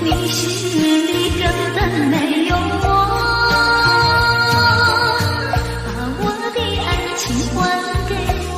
你心里根本没有我，把我的爱情还给我。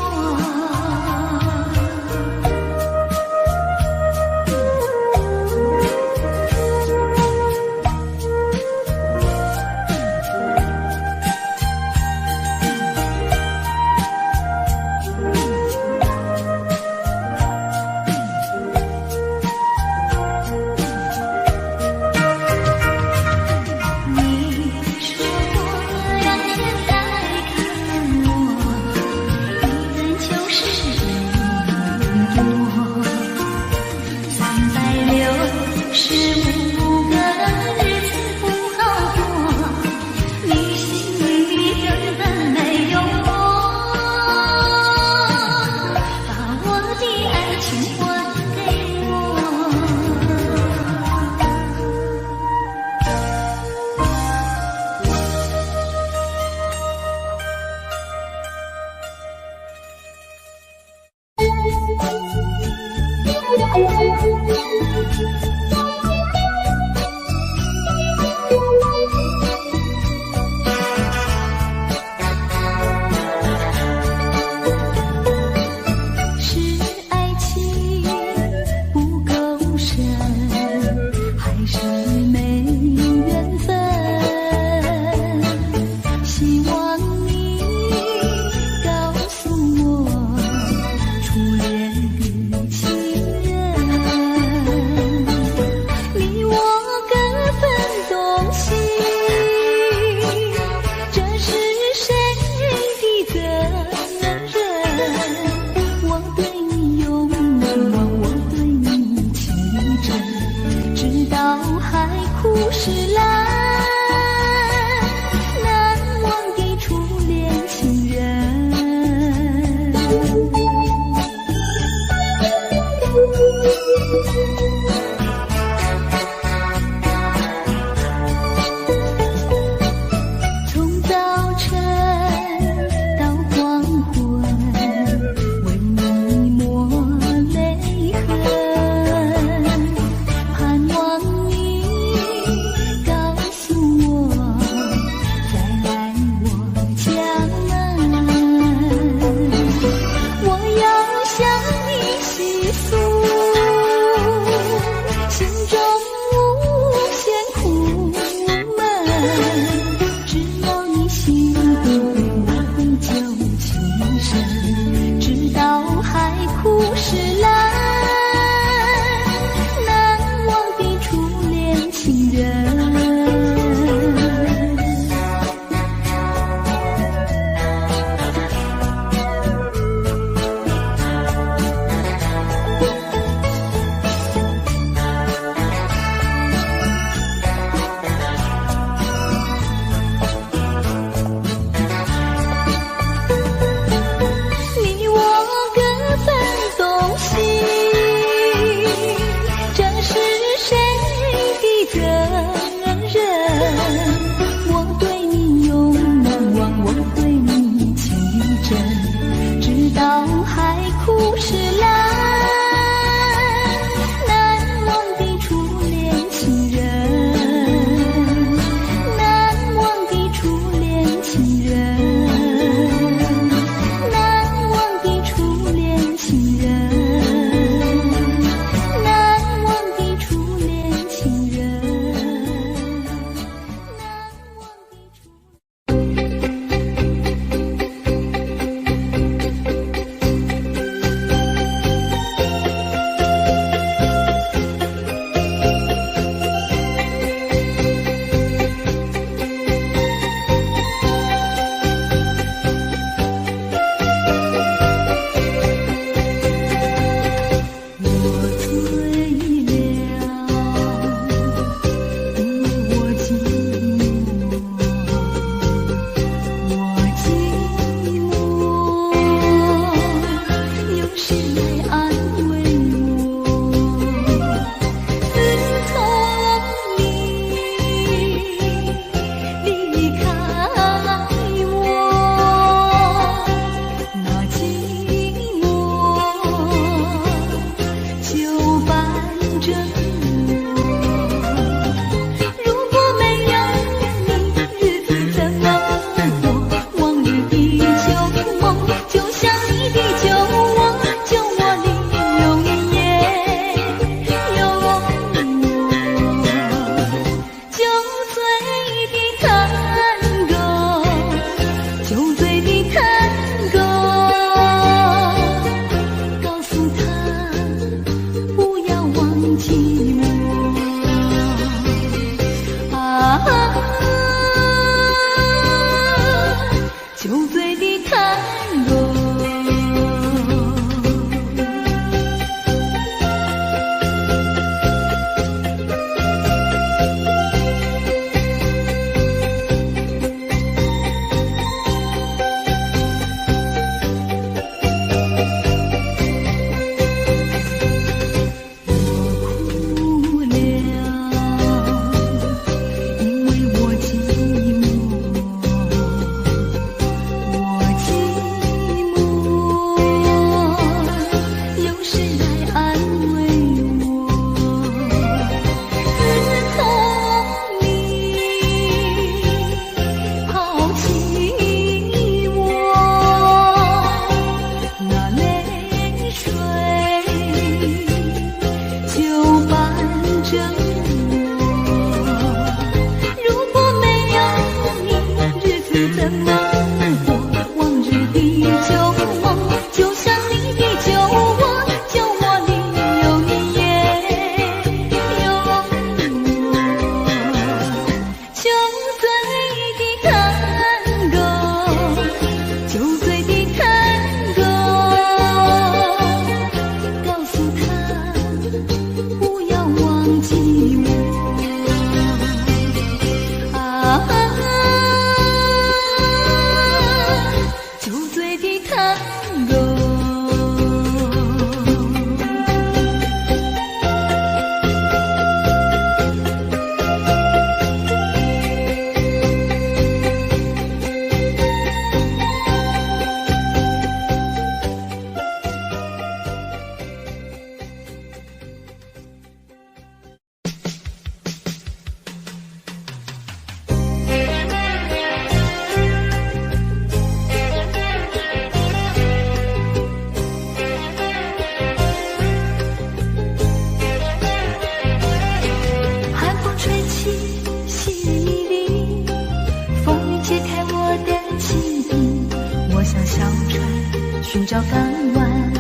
寻找港湾，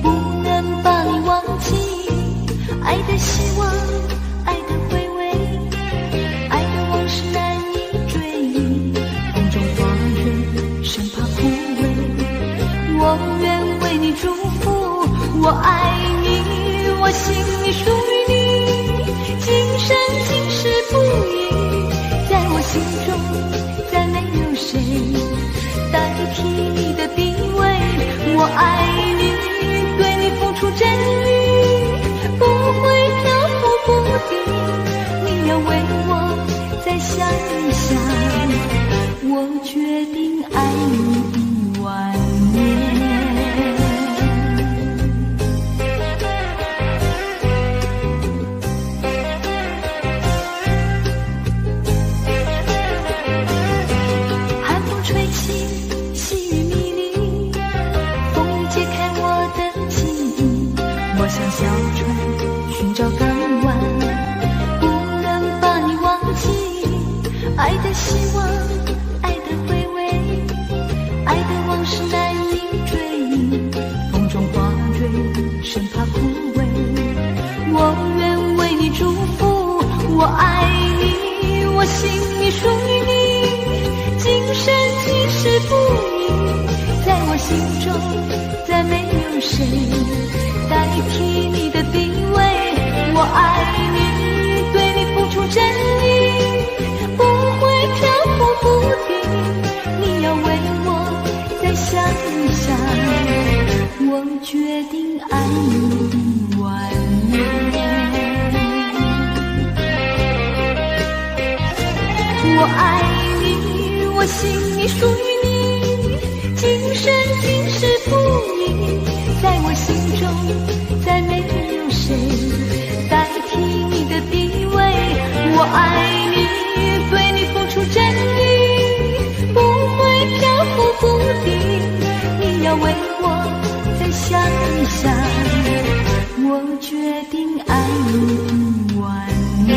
不能把你忘记。爱的希望，爱的回味，爱的往事难以追忆。风中花蕊，生怕枯萎。我愿为你祝福，我爱你，我心里属于你，今生今世不移。在我心中，再没有谁代替你的地位。我爱你，对你付出真意，不会漂浮不定。你要为我再想一想，我决定爱你10000年。寒风吹起，细雨迷离，风雨揭开我的记忆。我像小船寻找港湾，不能把你忘记。爱的希望，爱的回味，爱的往事难以追忆。风中花蕊，生怕枯萎。我愿为你祝福，我爱你，我心里属于你，今生今世不移。在我心中，再没有谁代替你的地位。我爱你，对你付出真意，不会漂浮不定。你要为我再想一想，我决定爱你10000年。我爱你，我心里属于你，今生今世不移。在我心中，再没有谁代替你的地位。我爱你，对你付出真意，不会漂浮不定。你要为我再想一想，我决定爱你10000年。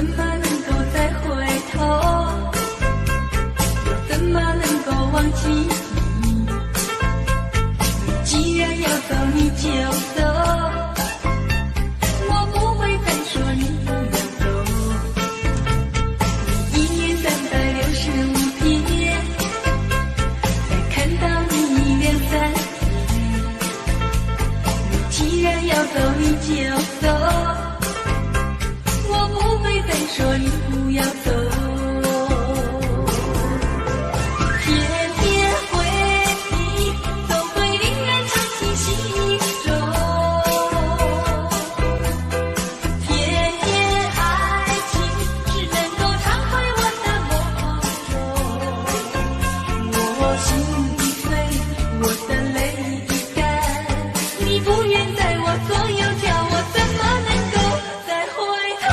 怎么能够再回头？我怎么能够忘记你？既然要走你就走，我不会再说你不要走。1年365天，才看到你2、3次。既然要走你就走，我不会再说你不要走。天天回忆总会令人长记心中，天天爱情只能够常回我的梦中。我心已碎，我的泪已干，你不愿在我左右，叫我怎么能够再回头？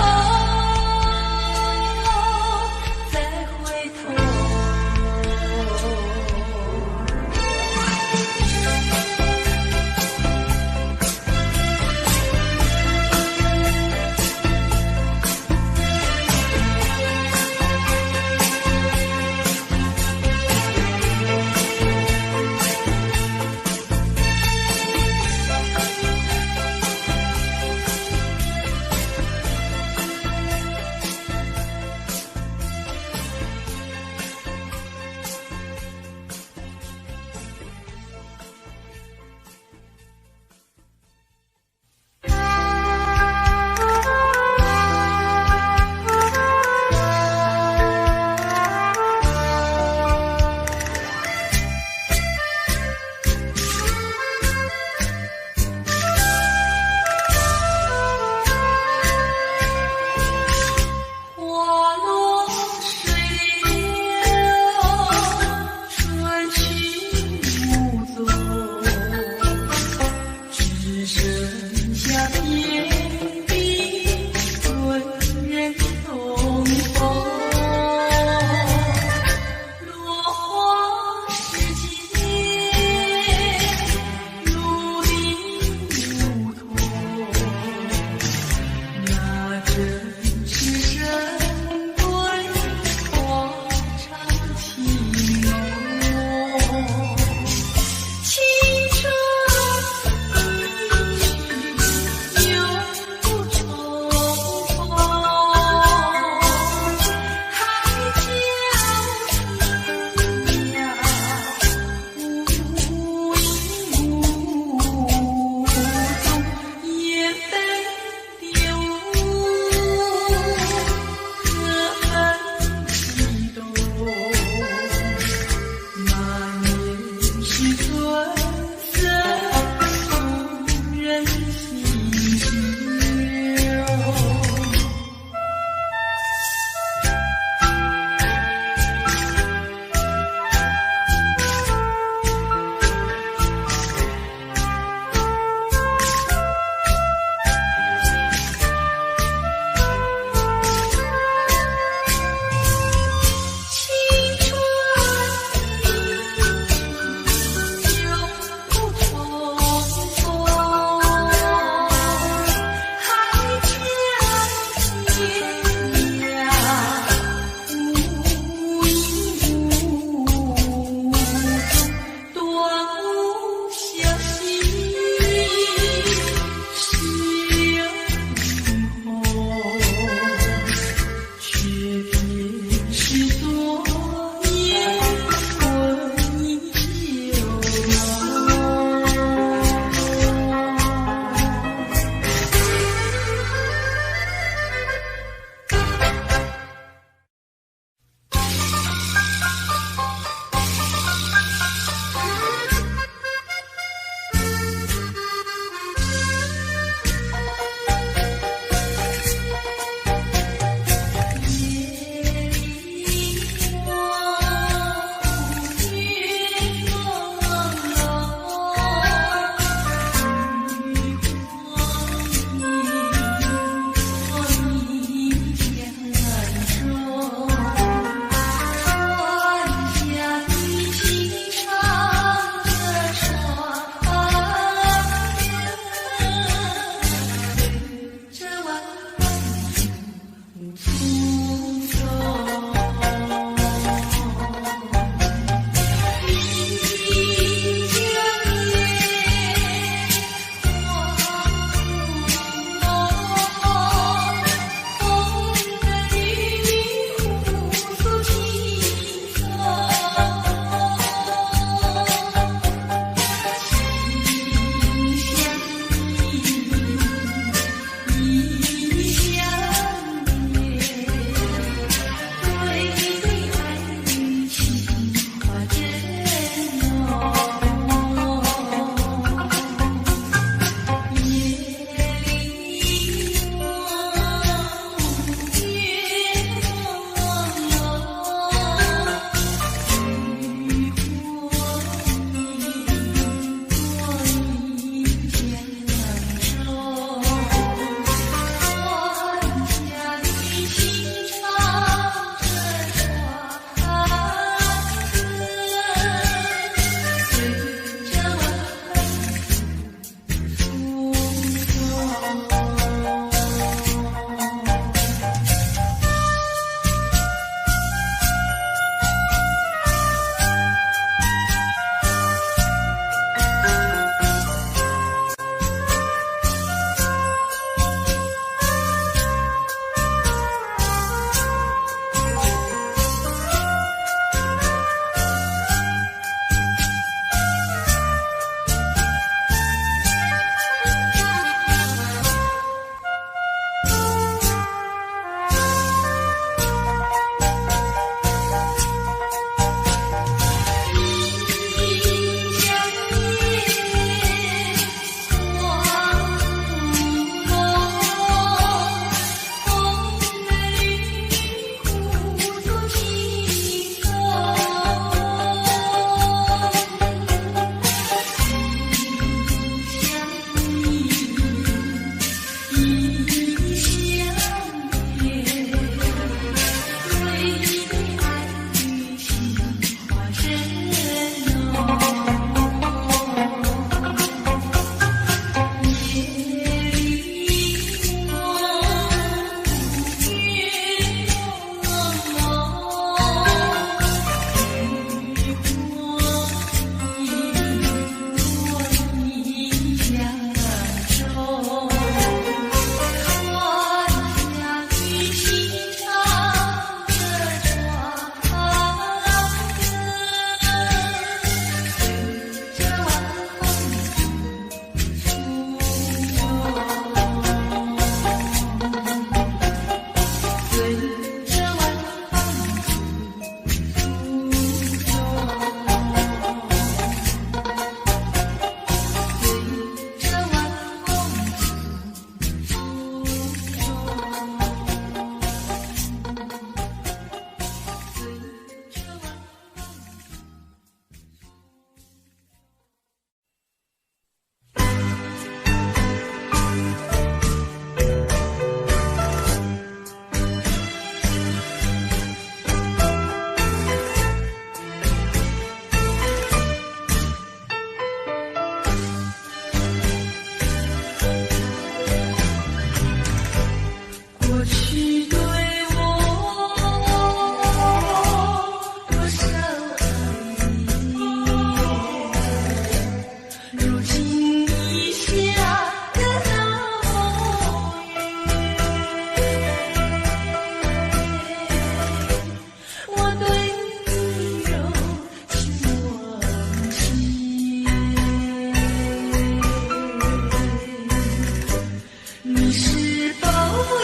是否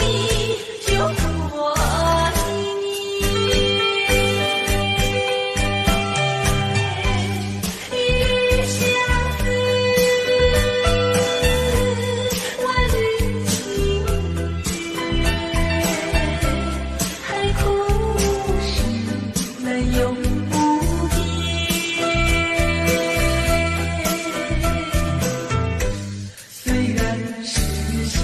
依旧我你？一日相思，万日情，海枯石烂永不变。虽然世相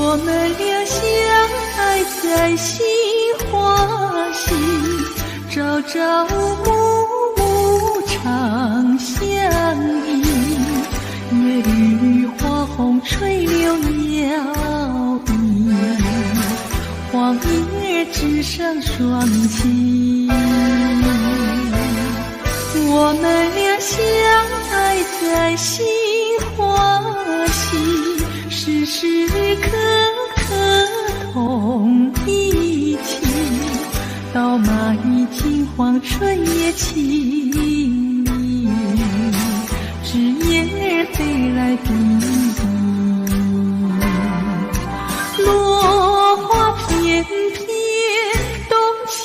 我们俩相爱在杏花溪，朝朝暮暮常相依。月绿花红垂柳摇曳，黄叶枝上双栖。我们俩相爱在杏花溪，时时刻刻同一起，稻马已金黄春也起，枝叶飞来比比，落片动情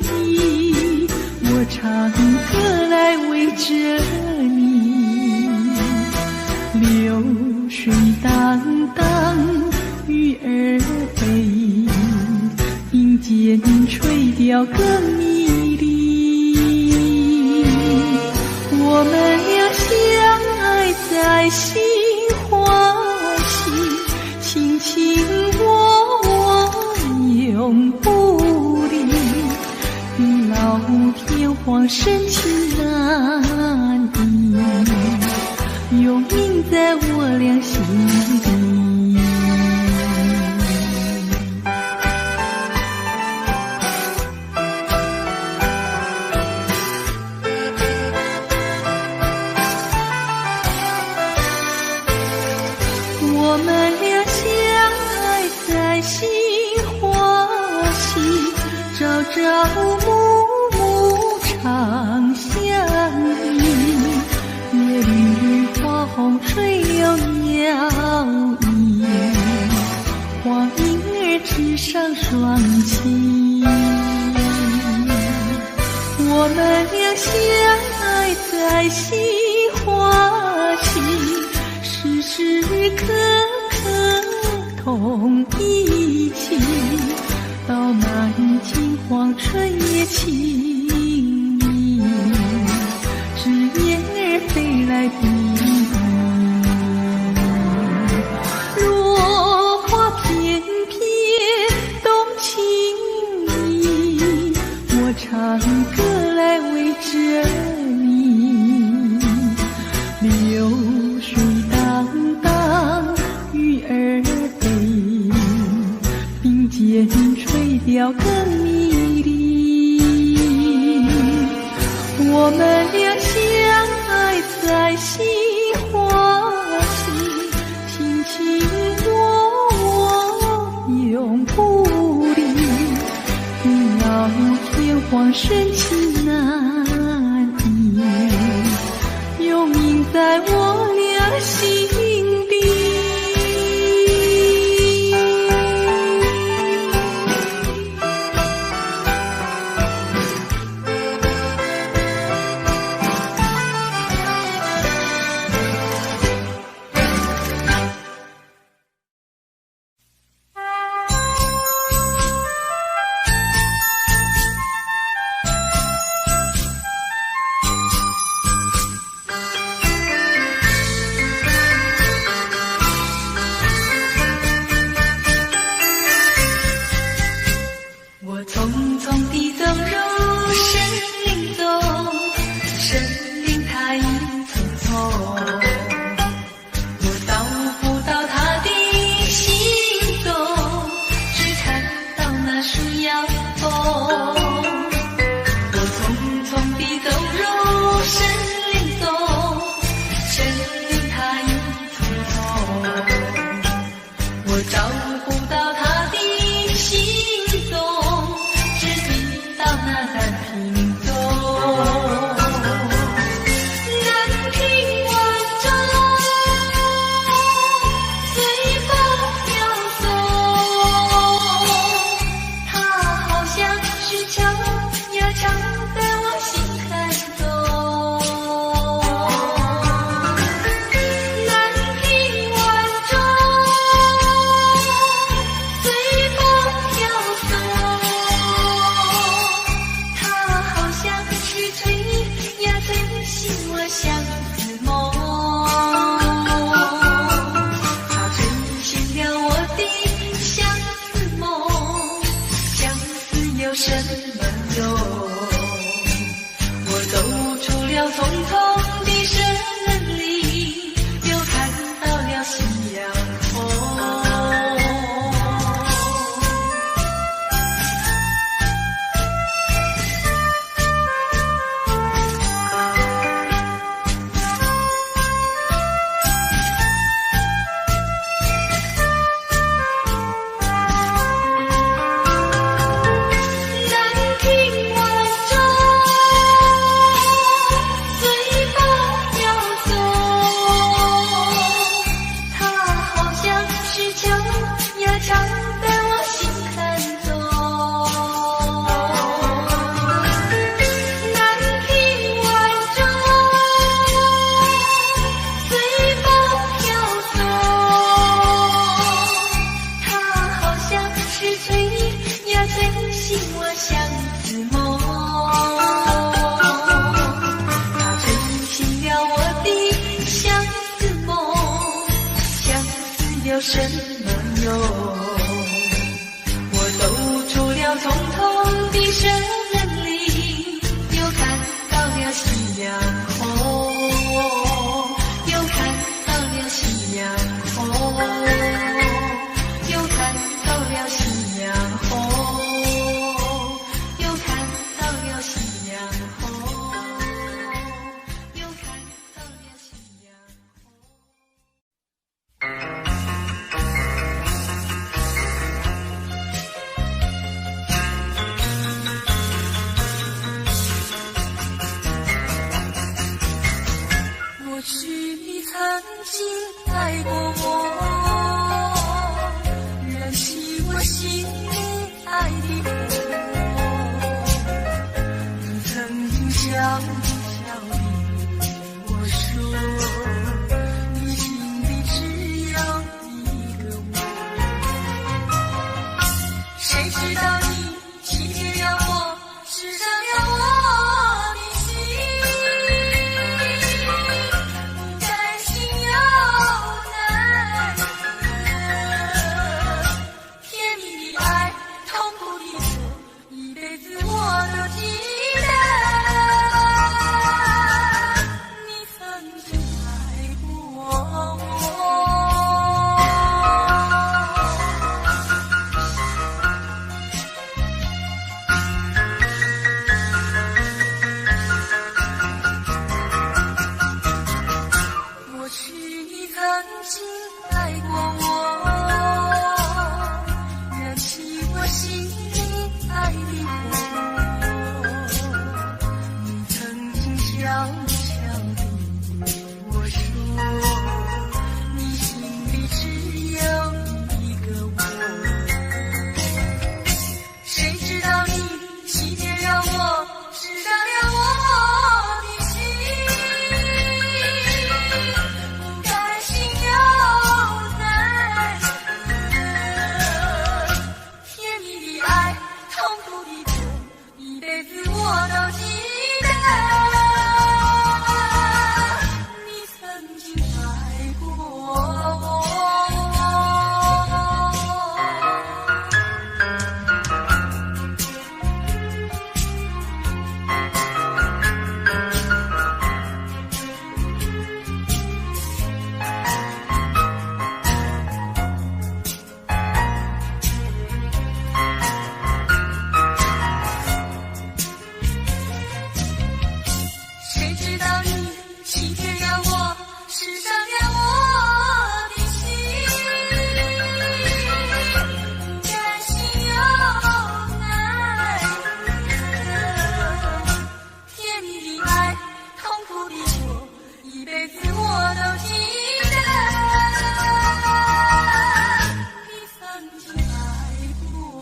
意，我唱歌来慰着你。流水荡荡，鱼儿飞，并肩垂钓更迷离。我们俩相爱在心欢喜，卿卿我我永不离。地老天荒深情难移，永铭在我俩心底。我们俩相爱在心欢喜，朝朝暮暮长相依。夜里花红吹柳摇曳，花影儿纸上双栖。我们俩相爱在心欢喜，时时刻刻同一起，道满金黄春也情意，只燕儿飞来比拟。落花片片动情意，我唱歌来慰着你。流水荡荡，鱼儿飞，并肩垂钓更迷离。我们俩相爱在心欢喜，卿卿我我永不离。地老天荒深情难移，永铭在我俩心底。相思梦，它吹醒了我的相思梦，相思有什么用？我走出了重重的森林，又看到了夕阳红，又看到了夕阳红，又看到了夕阳红，又看到了夕阳红，又看到了夕阳红。或许你曾经爱过我，燃起我心里爱的火。你曾经笑笑地我说，你心里只有一个我。谁知道你欺骗了我，失伤了我的心。该心有难舍，甜蜜的爱，痛苦的错，一辈子我都记得。你曾经爱过我。或许你曾经爱过我，燃起我心里爱的火。你曾经悄悄地我说，你心里只有一个我。谁知道你欺骗了我，失伤了我的心。该心有难舍，甜蜜的爱，痛苦的错，一辈子我都记得。你曾经爱过我。谁知道你欺骗了我，失伤了我的心。该心有难舍，甜蜜的爱，痛苦的错，一辈子我都记得。你曾经爱过我。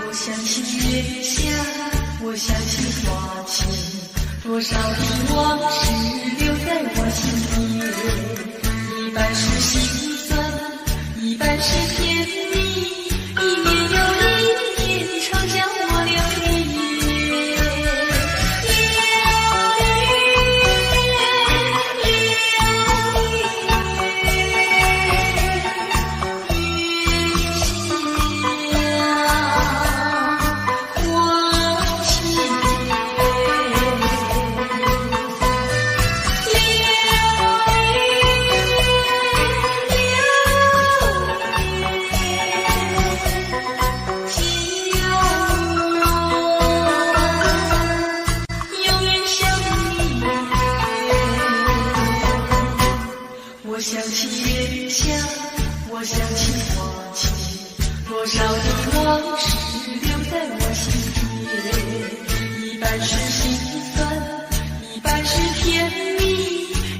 我想起月下，我想起花前，多少的往事留在我心里。一半是心酸，一半是甜蜜，一年又一年，常将我流离。我想起过去，多少的往事留在我心底，一半是心酸，一半是甜蜜，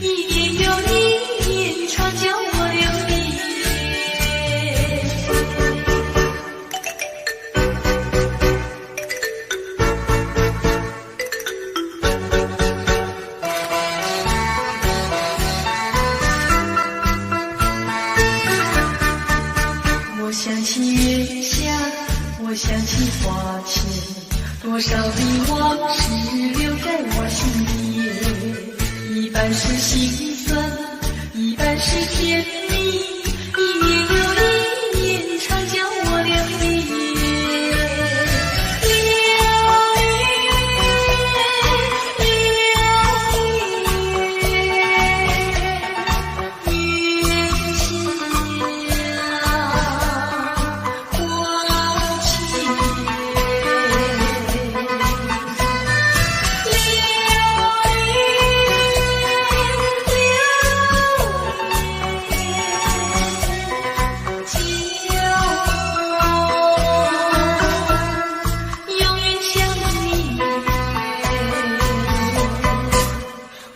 一年又一年，常叫我流离。我想起月下，我想起花前，多少的往事留在我心底，一半是心酸，一半是甜蜜，一年又一年，常叫我流离。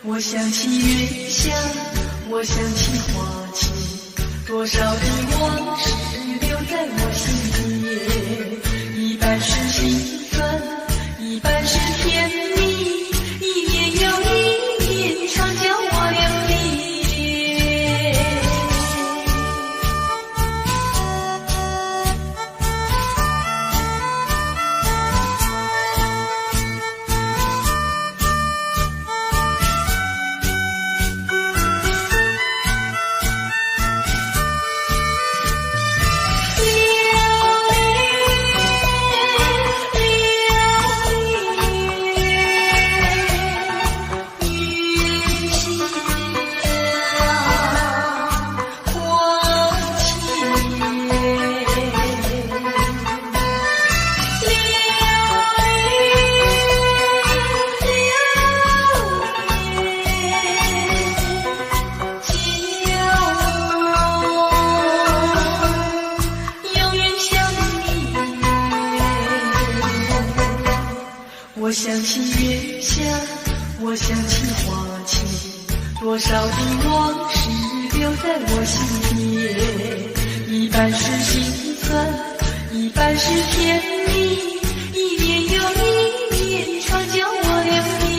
我想起月下，我想起花前，多少的往事留在我心底，一半是心酸，一半是甜蜜，一年又一年，常叫我流离。我想起月下，我想起花前，多少的往事留在我心底，一半是心酸，一半是甜蜜，一年又一年，常叫我流离。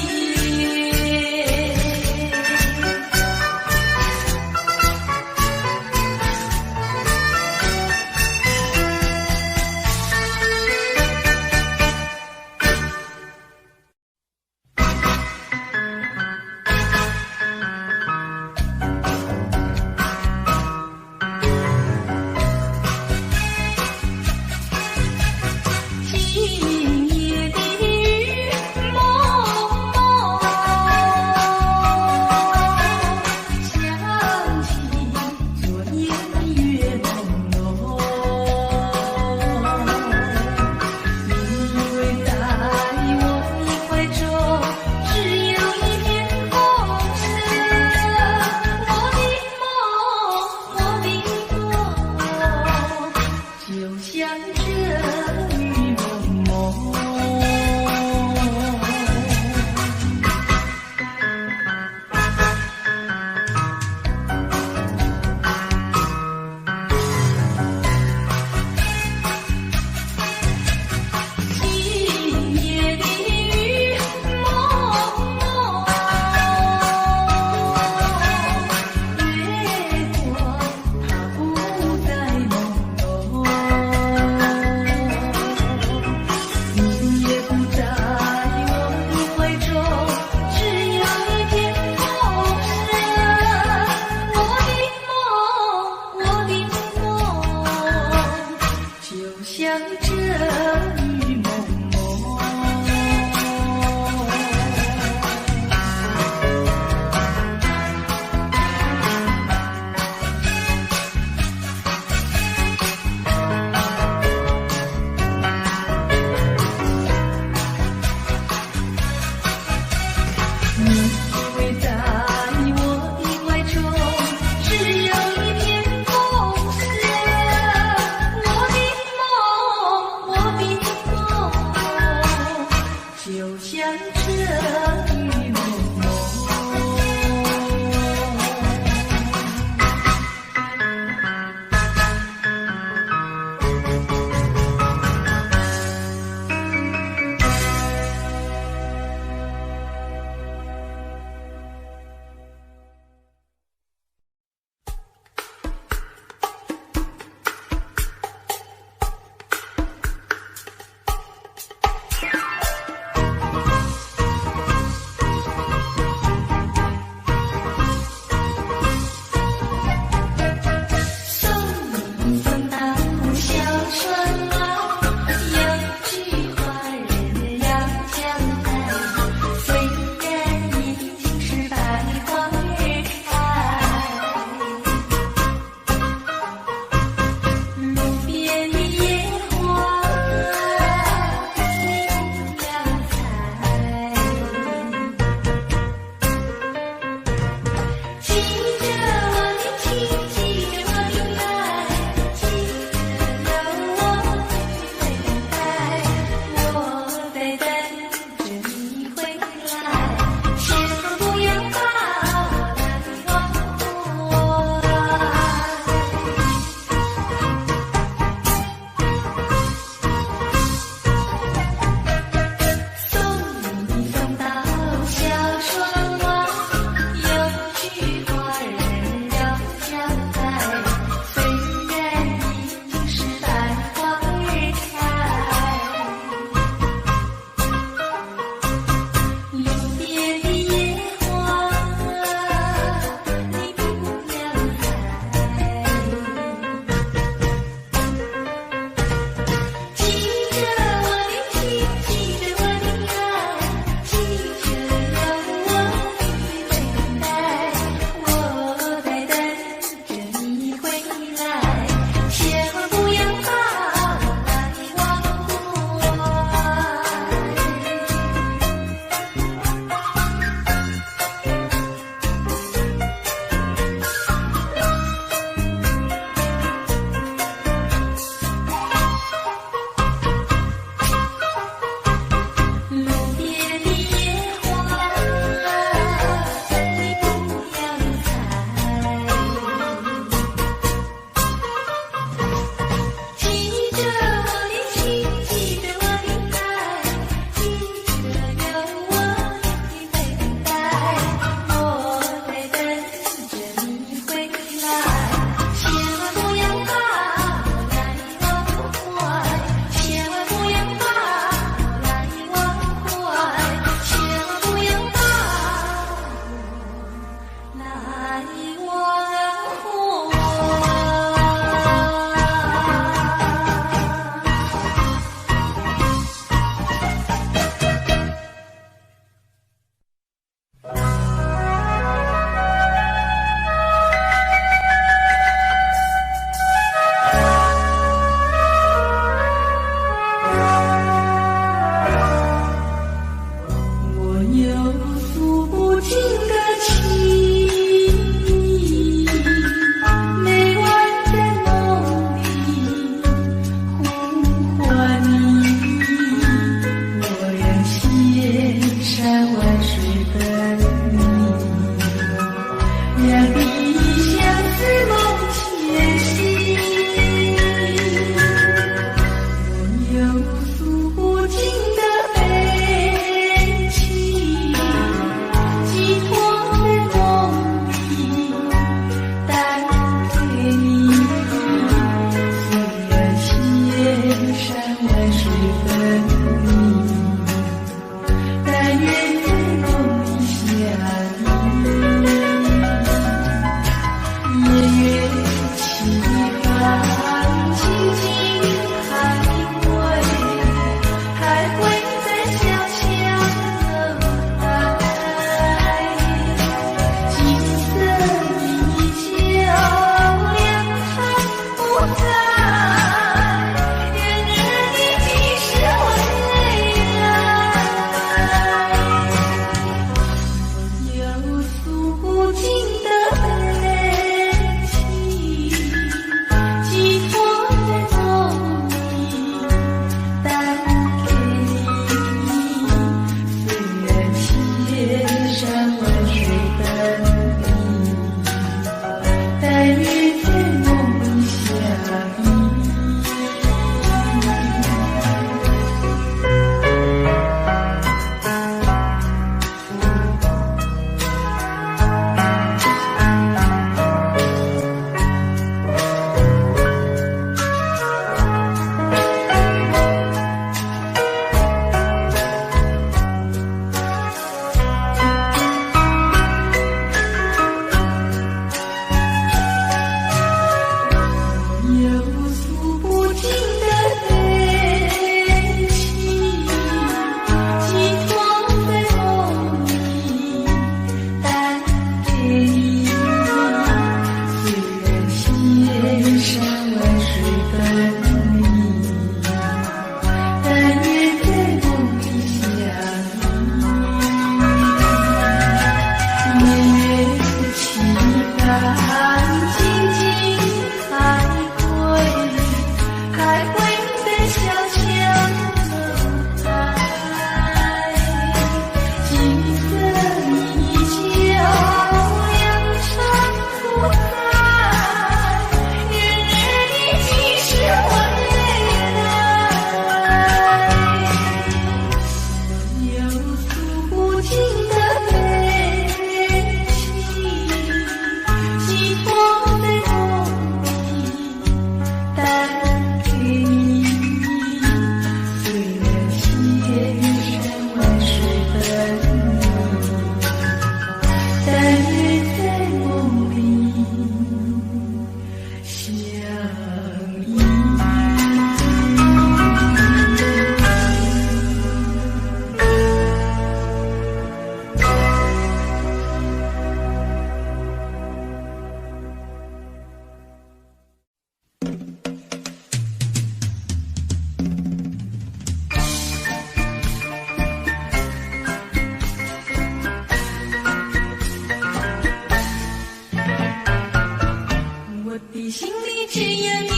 我的心里只有你，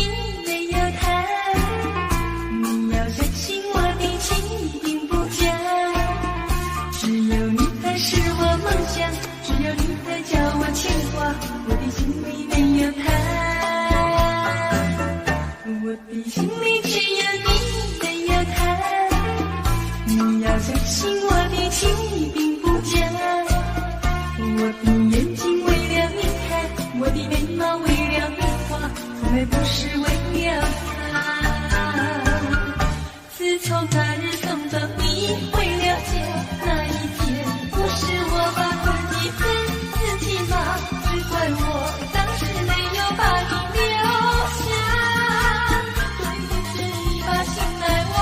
没有他。你要相信我的情并不假，只有你才是我梦想，只有你才叫我牵挂。我的心里没有他，我的心里只有你，没有他。你要相信我的情并不假，我的眼睛为了你看，我的眉毛为了你画，从来不是为了他。自从那日送走你回了家，那一天不是我把自己恨自己骂，只怪我当时没有把你留下，对着你把心来挖，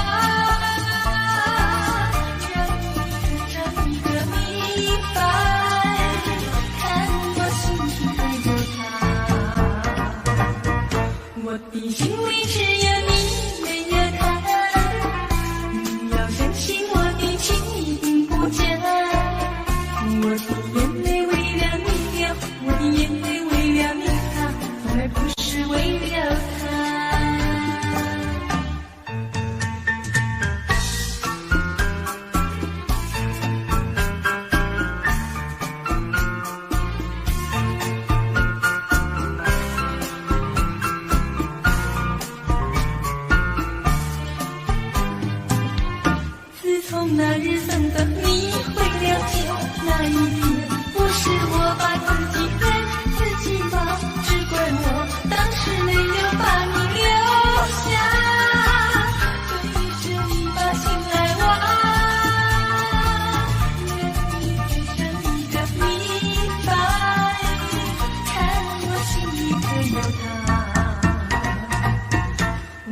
让你真正的明白，看我心情会有他。我的心里只有你，没有他。你要相信我的情并不假，我的眼泪为了你流，我的眼泪为了你擦，从来不是为了他。自从那日送走你回了家，那一天不是我把自己恨自己骂，只怪我当时没有把你留下，对着你把心来挖，愿你最真的明白，看我心里可有他。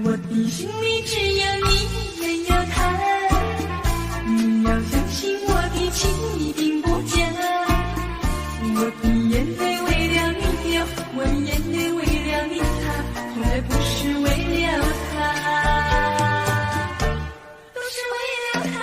我的心里只有你，没有他。你要相信我的情并不假，我的眼泪为了你流，我的眼泪为了你擦，从来不是为了他，都是为了他。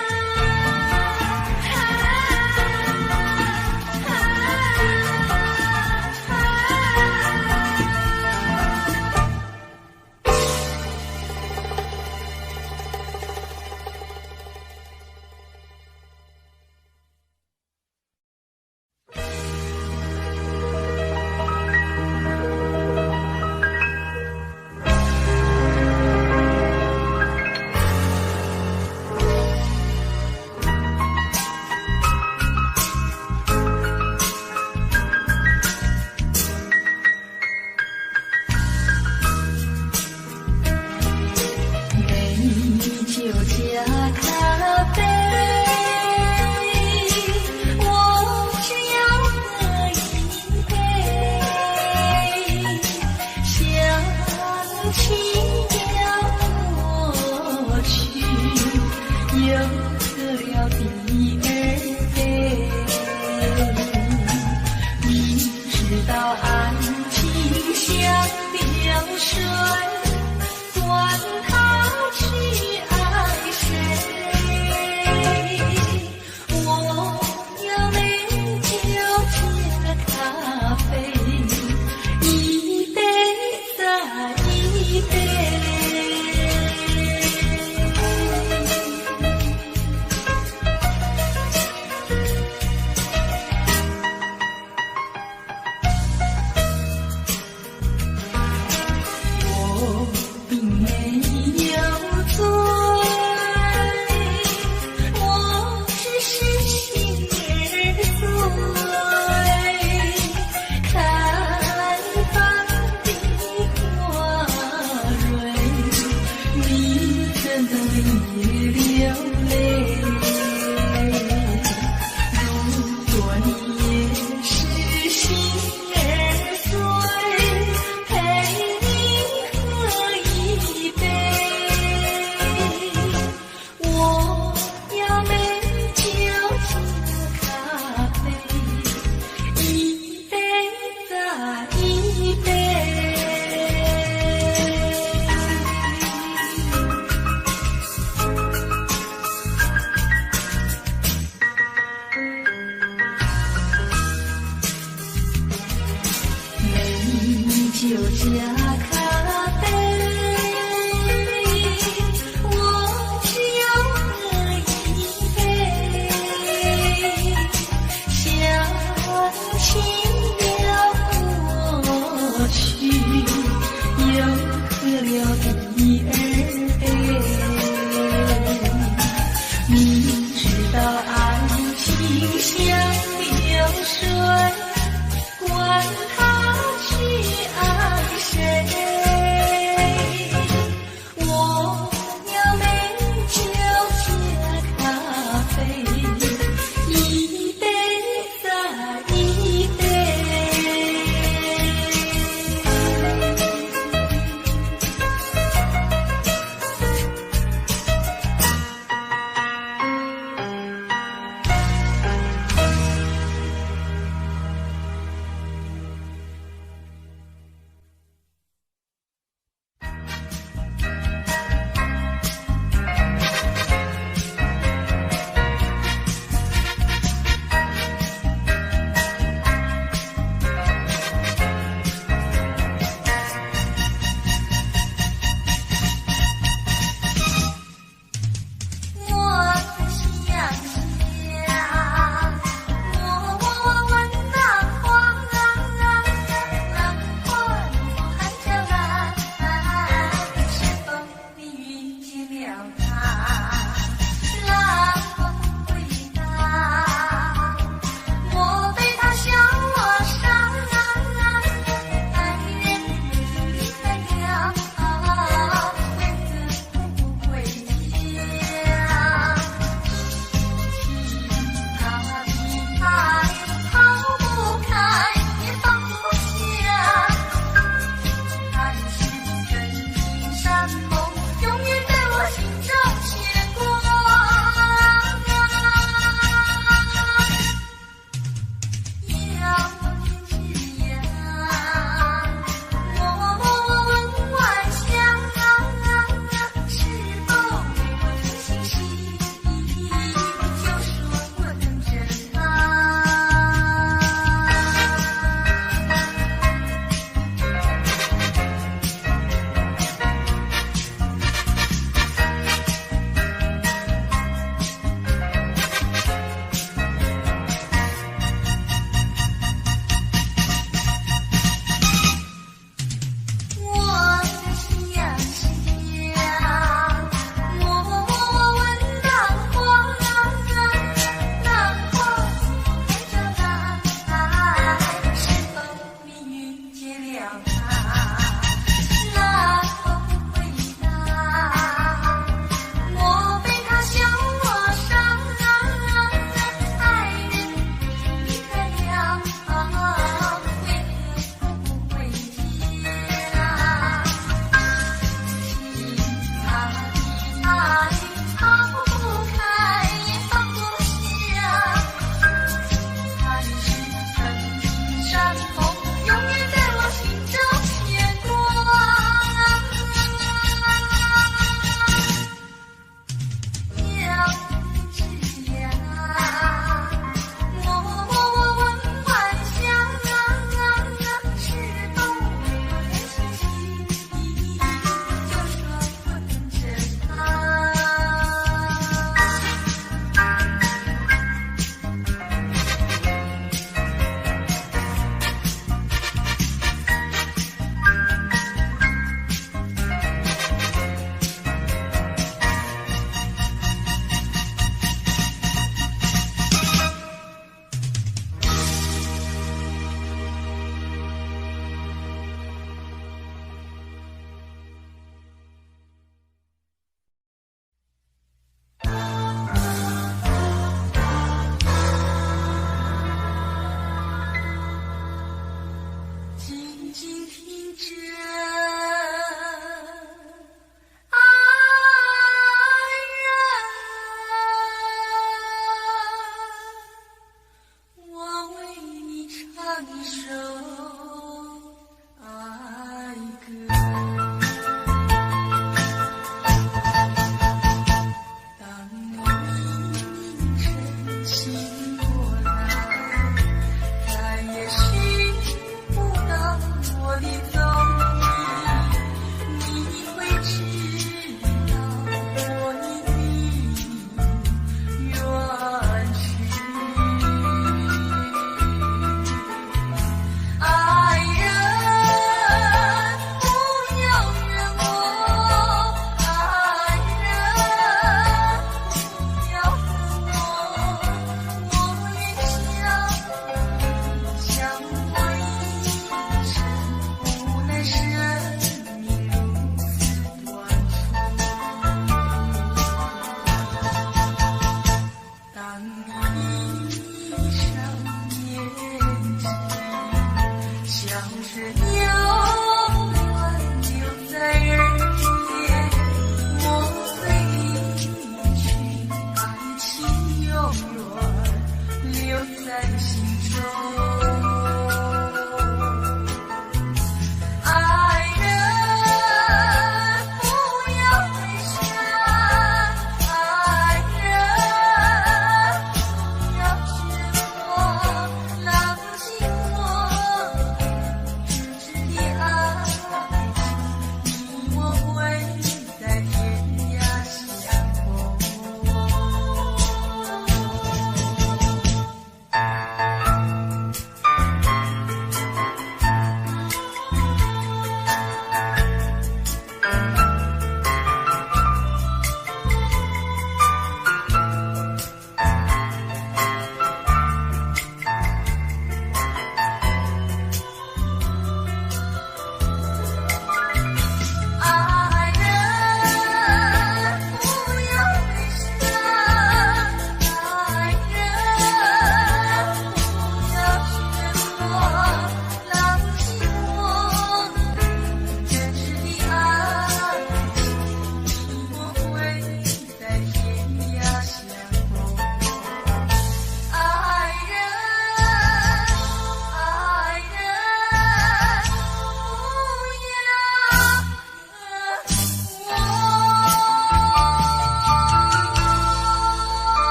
咖啡，我只要喝一杯，想起了过去，又喝了第二杯。你知道爱情像流水，管它去爱谁，我要美酒加咖啡，一杯再一杯。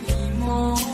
的梦。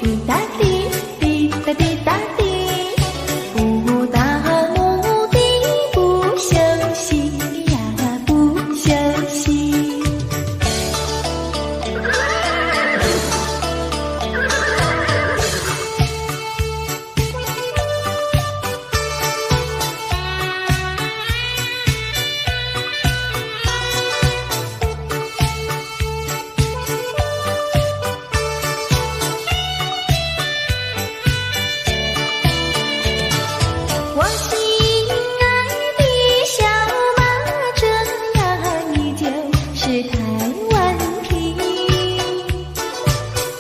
滴答滴，滴答滴答滴，不到目的不休息呀，不休息。我心爱的小马车呀，你就是台湾瓶。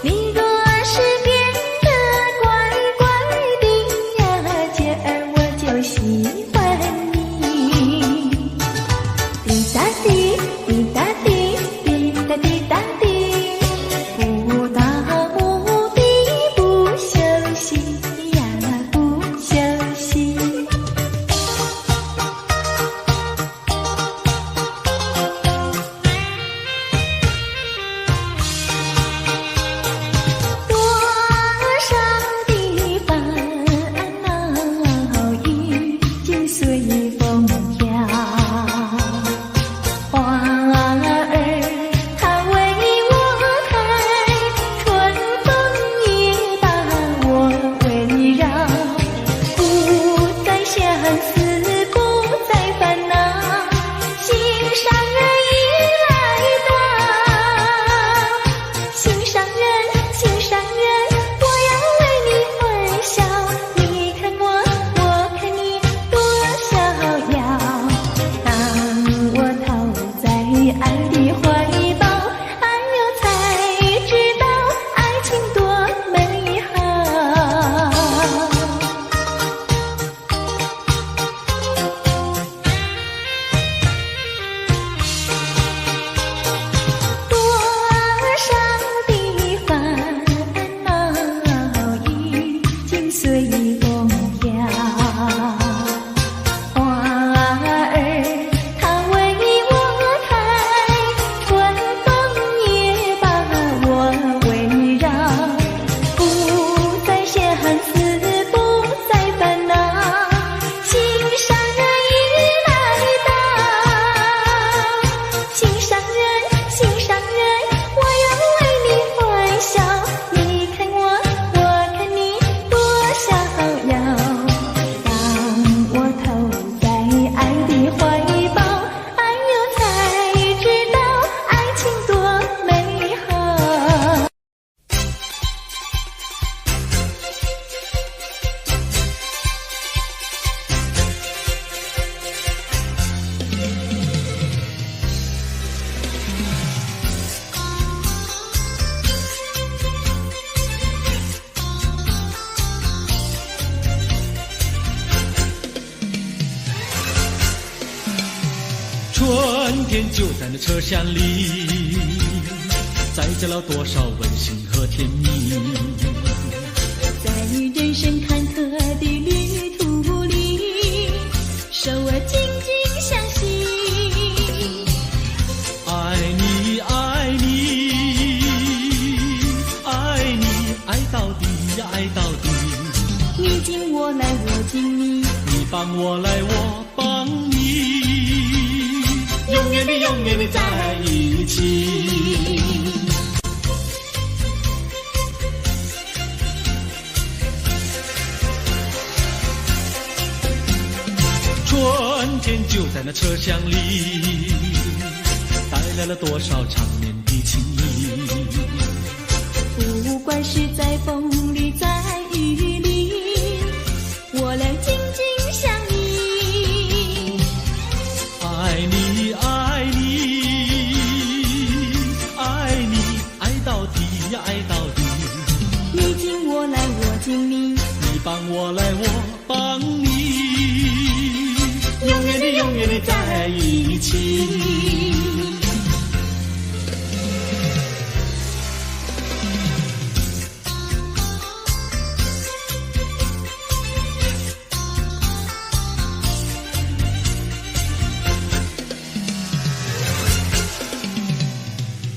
你若是变得乖乖的呀，姐儿我就喜欢你。滴答滴，滴答滴，滴答滴答滴，不到目的不休息呀，不休息。多少的烦恼已经随风飘，花儿它为我开，春风也把我围绕，不再相思，不再烦恼，心上人已来到，心上人，心上人，我要为你欢笑，你看我，我看你多逍遥。当我投在爱的怀抱，哎呦才知道爱情多美好。多少的烦恼已经随风飘，花儿它为我开，春风也把我围绕，不再相思，不再烦恼，心上人已来到，心上人，心上人，我要为你欢笑，你看我，我看你多逍遥。当我投在爱的怀抱，哎呦才知道爱情多美好。春天就在那车厢里，载着了多少温馨和甜蜜。在人生坎坷的旅途里，手儿紧紧相系。爱你，爱你，爱你，爱到底呀，爱到底。你敬我来，我敬你，你帮我来，我帮你，永远的，永远的在一起。春天就在那车厢里，带来了多少长绵的情谊。不管是在风里，在雨里，我俩紧紧相依。爱你，爱你，爱你，爱到底呀，爱到底。你敬我来，我敬你，你帮我来，我帮你，永远的，永远的在一起。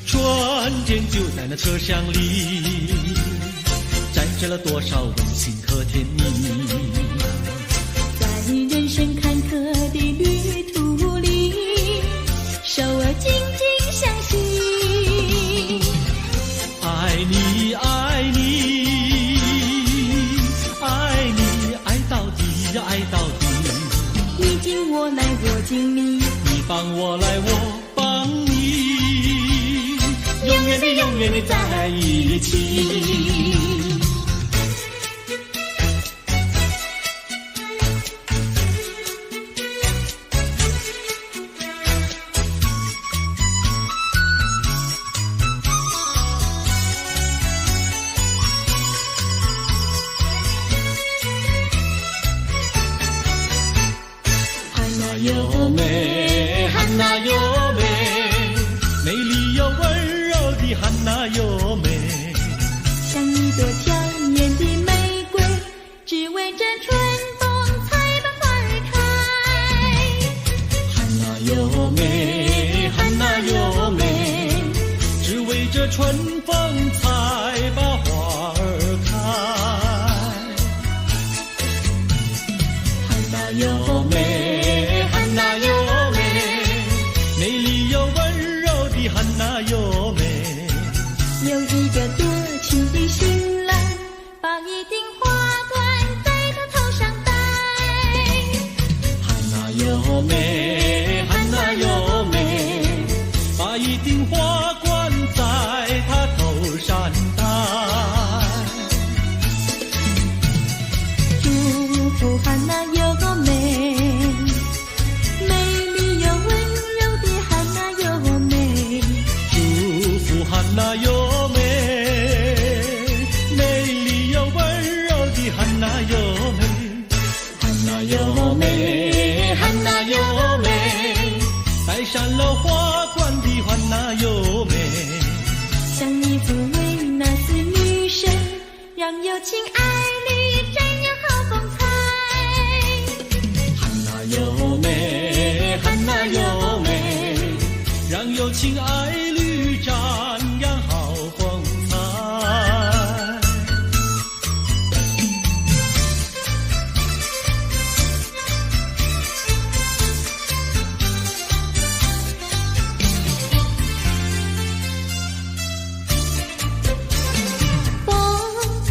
春天就在那车厢里，着了多少温馨和甜蜜。在人生坎坷的旅途里，手儿紧紧相系。爱你爱你爱你，爱到底呀爱到底。你敬我来我敬你，你帮我来我帮你，永远的永远的在一起。哟美，汉娜哟美，美丽又温柔的汉娜哟美，像一朵娇艳的玫瑰，只为这春风才把花儿开。汉娜哟美，汉娜哟美，只为这春风才把花儿开。汉娜哟美，汉娜哟美，美丽又温柔的汉娜哟美。有一个多情的新郎，把一顶花冠在他头上戴。汉娜哟美，汉娜哟美，把一顶花冠在他头上戴。祝福汉娜哟美，汉娜哟美，美丽又温柔的汉娜哟美，汉娜哟美，汉娜哟美，戴上了花冠的汉娜哟美，像一座维纳斯女神，让有情爱侣展扬好风采。汉娜哟美，汉娜哟美，让有情爱侣展扬好风采。风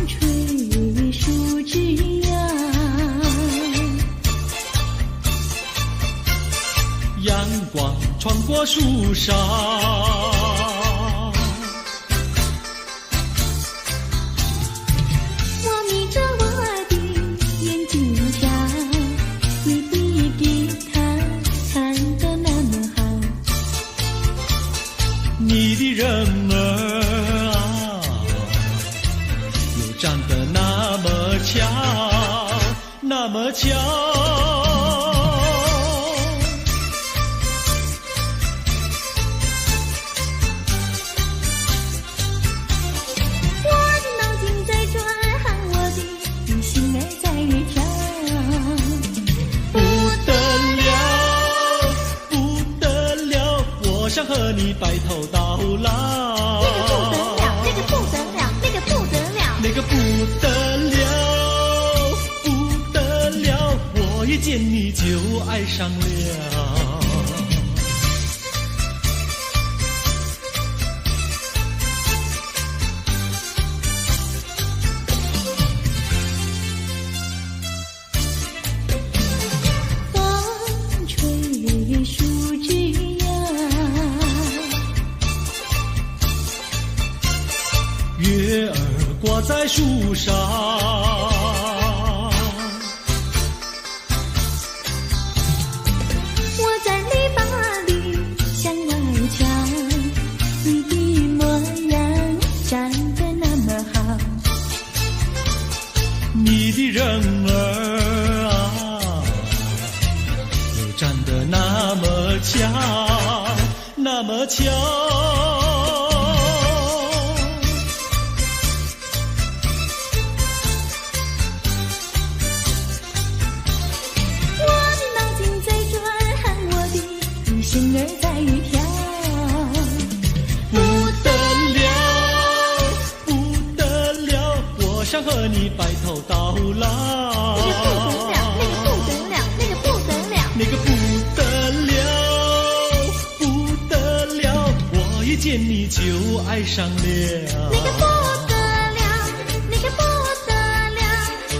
吹树枝摇，阳光穿过树梢，我眯着我的眼睛瞧，你的吉他弹得那么好，你的人儿啊，又长得那么巧，那么巧。想和你白头到老，那个不得了，那个不得了，那个不得了，不得了，我一见你就爱上了。风吹树枝月儿挂在树上，我在篱笆里向外瞧，你的模样长得那么好，你的人儿啊，又长得那么巧，那么巧。心儿在跳，不得了，不得了，我想想和你白头到老。那个不得了，不得了，我一见你就爱上了。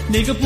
那个不